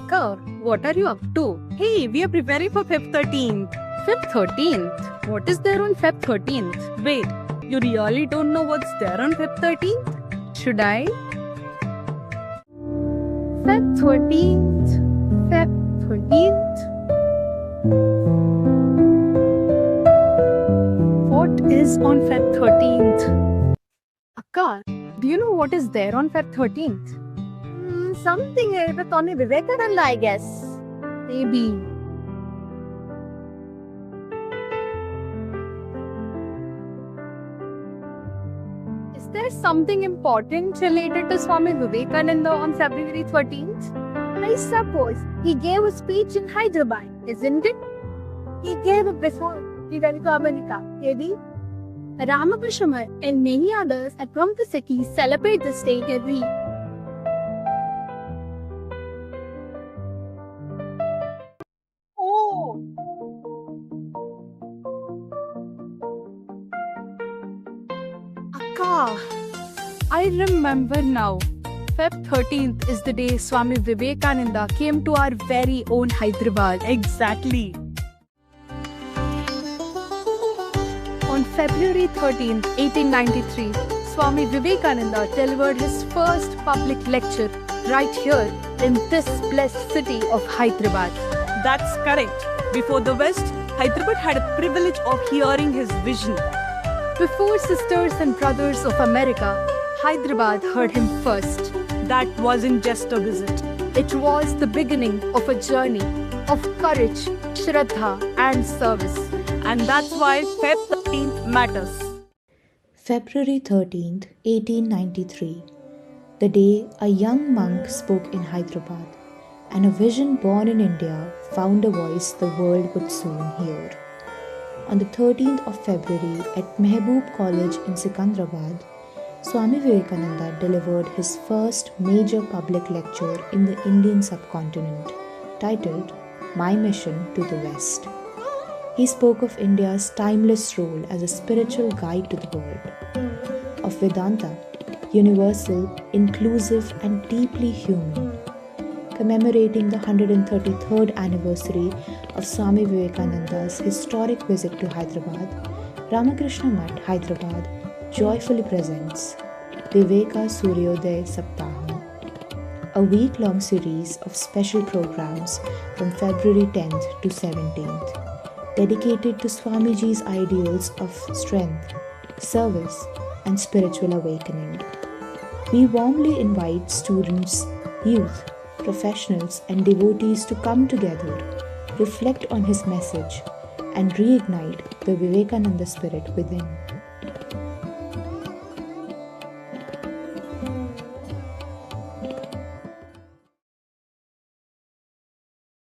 Akka, what are you up to? Hey, we are preparing for Feb 13th. Feb 13th? What is there on Feb 13th? Wait, you really don't know what's there on Feb 13th? Should I? Feb 13th. Feb 13th. What is on Feb 13th? Akka, do you know what is there on Feb 13th? Something with Swami Vivekananda, I guess. Maybe. Is there something important related to Swami Vivekananda on February 13th? I suppose he gave a speech in Hyderabad, isn't it? He gave it before he went to America, maybe. Ramakrishna and many others from the city celebrate this day every year. Akka, I remember now. Feb 13th is the day Swami Vivekananda came to our very own Hyderabad. Exactly. On February 13th, 1893, Swami Vivekananda delivered his first public lecture right here in this blessed city of Hyderabad. That's correct. Before the West, Hyderabad had a privilege of hearing his vision. Before sisters and brothers of America, Hyderabad heard him first. That wasn't just a visit. It was the beginning of a journey of courage, shraddha and service. And that's why Feb 13th matters. February 13th, 1893, the day a young monk spoke in Hyderabad, and a vision born in India found a voice the world would soon hear. On the 13th of February at Mahboob College in Secunderabad, Swami Vivekananda delivered his first major public lecture in the Indian subcontinent, titled My Mission to the West. He spoke of India's timeless role as a spiritual guide to the world, of Vedanta, universal, inclusive and deeply human. Commemorating the 133rd anniversary of Swami Vivekananda's historic visit to Hyderabad, Ramakrishna Mutt, Hyderabad joyfully presents Viveka Suryoday Saptaham, a week-long series of special programs from February 10th to 17th, dedicated to Swamiji's ideals of strength, service, and spiritual awakening. We warmly invite students, youth, professionals, and devotees to come together, reflect on his message, and reignite the Vivekananda spirit within.